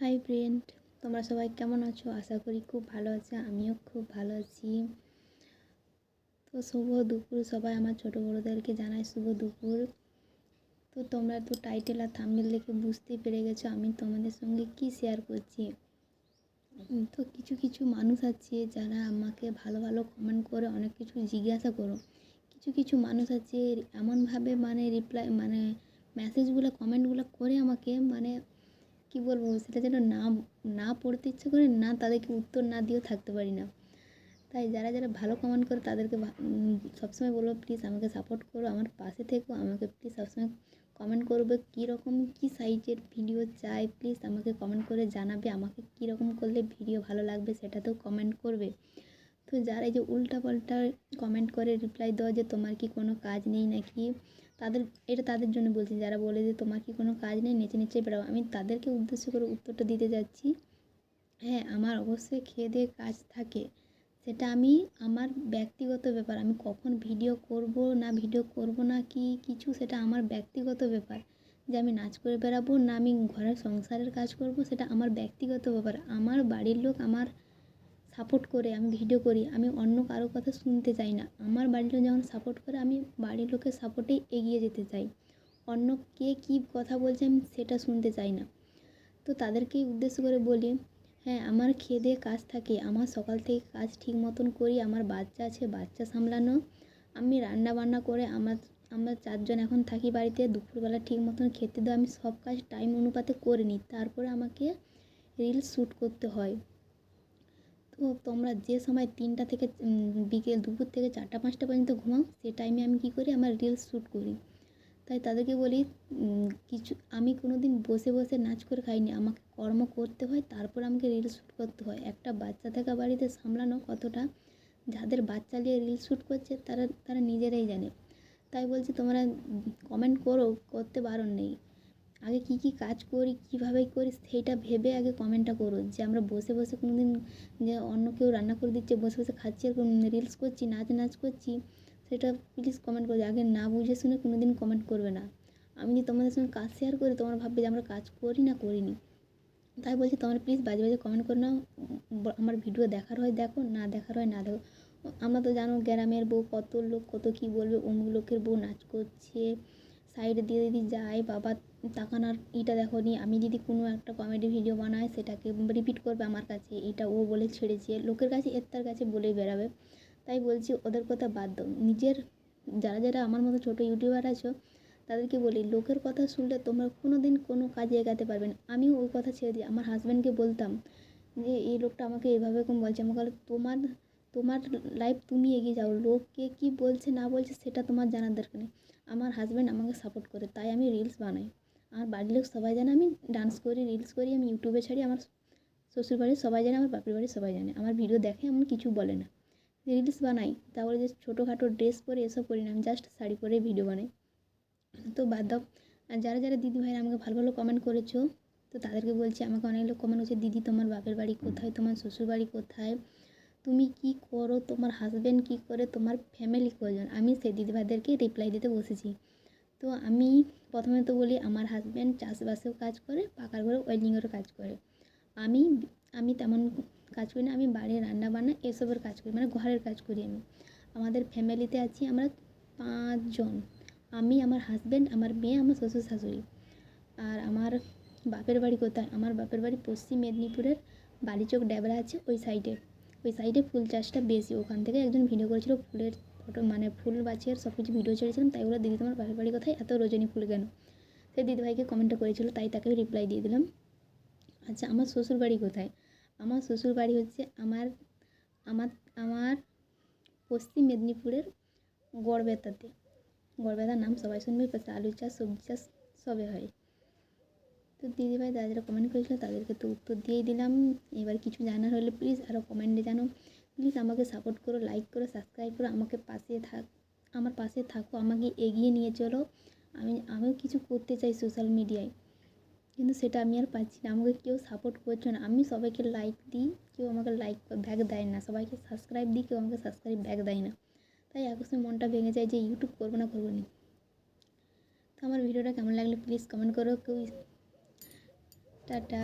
Hi friend, তোমরা সবাই কেমন আছো? আশা করি খুব ভালো আছো। আমিও খুব ভালো আছি। তো শুভ দুপুর সবাই, আমার ছোটো বড়োদেরকে জানাই শুভ দুপুর। তো তোমরা তো টাইটেল আর থাম্বনেল দেখে বুঝতেই পেরে গেছো আমি তোমাদের সঙ্গে কি শেয়ার করছি। তো কিছু কিছু মানুষ আছে যারা আমাকে ভালো ভালো কমেন্ট করে অনেক কিছু জিজ্ঞাসা করো। কিছু কিছু মানুষ আছে এমনভাবে রিপ্লাই মেসেজগুলো কমেন্টগুলো করে আমাকে কী বলবো, সেটা যেন না না পড়তে ইচ্ছে করে, না তাদেরকে উত্তর না দিয়েও থাকতে পারি না। তাই যারা যারা ভালো কমেন্ট করে তাদেরকে সবসময় বলবো, প্লিজ আমাকে সাপোর্ট করো, আমার পাশে থেকো, আমাকে প্লিজ সবসময় কমেন্ট করবে কীরকম কী সাইজের ভিডিও চাই, প্লিজ আমাকে কমেন্ট করে জানাবে। আমাকে কীরকম করলে ভিডিও ভালো লাগবে সেটাতেও কমেন্ট করবে। তো যারা এই যে উল্টাপাল্টা কমেন্ট করে রিপ্লাই দেওয়া যে তোমার কি কোনো কাজ নেই নাকি, এটা তাদের জন্য বলছি যারা বলে যে তোমার কি কোনো কাজ নেই, নেচে নেচে বেড়াও। আমি তাদেরকে উদ্দেশ্য করে উত্তরটা দিতে যাচ্ছি, হ্যাঁ আমার অবশ্যই খেয়ে দিয়ে কাজ থাকে। সেটা আমার ব্যক্তিগত ব্যাপার। আমি কখন ভিডিও করব না কি কিছু, সেটা আমার ব্যক্তিগত ব্যাপার। যে আমি নাচ করে বেড়াবো না আমি ঘরের সংসারের কাজ করব, সেটা আমার ব্যক্তিগত ব্যাপার। আমার বাড়ির লোক আমার সাপোর্ট করে আমি ভিডিও করি, আমি অন্য কারো কথা শুনতে চাই না। আমার বাড়ির লোক যখন সাপোর্ট করে আমি বাড়ির লোকের সাপোর্টেই এগিয়ে যেতে চাই। অন্য কে কী কথা বলছে আমি সেটা শুনতে চাই না। তো তাদেরকেই উদ্দেশ্য করে বলি, হ্যাঁ আমার খেয়ে দিয়ে কাজ থাকে, আমার সকাল থেকে কাজ ঠিক মতন করি। আমার বাচ্চা আছে, বাচ্চা সামলানো, আমি রান্না বান্না করে আমরা 4 জন এখন থাকি বাড়িতে। দুপুরবেলা ঠিক মতন খেতে দাও, আমি সব কাজ টাইম অনুপাতে করে নিই। তারপরে আমাকে রিলস শ্যুট করতে হয়। তো তোমরা যে সময় 3টা থেকে বিকেল দুপুর থেকে 4টা-5টা পর্যন্ত ঘুমাও, সে টাইমে আমি কী করি, আমার রিলস শ্যুট করি। তাই তাদেরকে বলি, আমি কোনো দিন বসে বসে নাচ করে খাইনি। আমাকে কর্ম করতে হয়, তারপর আমাকে রিলস শ্যুট করতে হয়। একটা বাচ্চা থাকা বাড়িতে সামলানো কতটা, যাদের বাচ্চা নিয়ে রিলস শ্যুট করছে তারা নিজেরাই জানে। তাই বলছি তোমরা কমেন্ট করতে বারণ নেই। আগে কী কী কাজ করি, কীভাবে করি সেইটা ভেবে আগে কমেন্টটা করো। যে আমরা বসে বসে কোনো দিন, যে অন্য কেউ রান্না করে দিচ্ছে, বসে বসে খাচ্ছি আর রিলস করছি, নাচ করছি, সেটা প্লিজ কমেন্ট করবে। আগে না বুঝে শুনে কোনো দিন কমেন্ট করবে না। আমি যদি তোমাদের সঙ্গে কাজ শেয়ার করি, তোমরা ভাববে যে আমরা কাজ করি না করিনি। তাই বলছি তোমরা প্লিজ বাজে বাজে কমেন্ট করে নাও। আমার ভিডিও দেখার হয় দেখো, না দেখার হয় না দেখো। আমরা তো জানো গ্রামের বউ কত লোক কত কী বলবে, অমুক লোকের বউ নাচ করছে, সাইডে দিয়ে যদি যায় বাবা তাকানার এটা দেখো নি। আমি যদি কোনো একটা কমেডি ভিডিও বানাই সেটাকে রিপিট করবে আমার কাছে, এটা ও বলে ছেড়েছে, লোকের কাছে তার কাছে বলেই বেড়াবে। তাই বলছি ওদের কথা বাদ দাও। যারা যারা আমার মতো ছোটো ইউটিউবার আছো তাদেরকে বলি, লোকের কথা শুনলে তোমরা কোনো দিন কোনো কাজে এগাতে পারবে না। আমিও ওই কথা ছেড়ে দিই। আমার হাজব্যান্ডকে বলতাম যে এই লোকটা আমাকে এভাবে বলছে। আমাকে বলে, তোমার লাইফ তুমি এগিয়ে যাও, লোককে কী বলছে না বলছে সেটা তোমার জানার দরকার নেই। আমার হাজব্যান্ড আমাকে সাপোর্ট করে, তাই আমি রিলস বানাই। আমার বাড়ির লোক সবাই জানে আমি ডান্স করি, রিলস করি, আমি ইউটিউবে ছাড়ি। আমার শ্বশুরবাড়ির সবাই জানে, আমার বাপের বাড়ির সবাই জানে। আমার ভিডিও দেখে এমন কিছু বলে না। রিলস বানাই, তারপরে যে ছোটোখাটো ড্রেস পরে এসব করি না, আমি জাস্ট শাড়ি পরে ভিডিও বানাই। তো বাদ দাও। আর যারা যারা দিদিভাইরা আমাকে ভালো ভালো কমেন্ট করেছো, তো তাদেরকে বলছি, আমাকে অনেক লোক কমেন্ট করছে, দিদি তোমার বাপের বাড়ি কোথায়, তোমার শ্বশুর বাড়ি কোথায়, তুমি কি করো, তোমার হাজব্যান্ড কী করে, তোমার ফ্যামিলি কজন। আমি সেই দিদিভাইদেরকে রিপ্লাই দিতে বসেছি। তো আমি প্রথমে তো বলি, আমার হাজব্যান্ড চাষবাসেও কাজ করে, পাকার ঘরে ওয়েল্ডিংয়েরও কাজ করে। আমি আমি তেমন কাজ করি না, আমি বাড়ির রান্না বান্না এসবের কাজ করি, ঘরের কাজ করি আমি। আমাদের ফ্যামিলিতে আছি আমরা 5 জন, আমি, আমার হাজব্যান্ড, আমার মেয়ে, আমার শ্বশুর শাশুড়ি। আর আমার বাপের বাড়ি কোথায়, আমার বাপের বাড়ি পশ্চিম মেদিনীপুরের বালিচক ড্যাবরা আছে ওই সাইডে ফুল চাষটা বেশি। ওখান থেকে একজন ভিডিও করেছিল ফুলের ফটো, ফুল গাছের সব কিছু ভিডিও ছেড়েছিলাম। তাই বলে, দিদি তোমার বাপের বাড়ি কোথায়, এত রজনী ফুল কেন, সেই দিদিভাইকে কমেন্টটা করেছিল, তাই তাকে রিপ্লাই দিয়ে দিলাম। আচ্ছা, আমার শ্বশুর বাড়ি কোথায়, আমার শ্বশুর বাড়ি হচ্ছে আমার আমার আমার পশ্চিম মেদিনীপুরের গড়বেতার নাম সবাই শুনবে। পাশে আলু চাষ, সবজি চাষ সবে হয়। তো দিদিভাই যারা যারা কমেন্ট করেছিল তাদেরকে তো উত্তর দিয়েই দিলাম। এবার কিছু জানার হলে প্লিজ আরও কমেন্টে জানো। প্লিজ আমাকে সাপোর্ট করো, লাইক করো, সাবস্ক্রাইব করো, আমার পাশে থাকো, আমাকে এগিয়ে নিয়ে চলো। আমিও কিছু করতে চাই সোশ্যাল মিডিয়ায়, কিন্তু সেটা আমি আর পাচ্ছি না। আমাকে কেউ সাপোর্ট করছে না। আমি সবাইকে লাইক দিই, কেউ আমাকে লাইক ব্যাক দেয় না। সবাইকে সাবস্ক্রাইব দিই, কেউ আমাকে সাবস্ক্রাইব ব্যাক দেয় না। তাই একসময় মনটা ভেঙে যায় যে ইউটিউব করবো না। তো আমার ভিডিওটা কেমন লাগলে প্লিজ কমেন্ট করো। টাটা।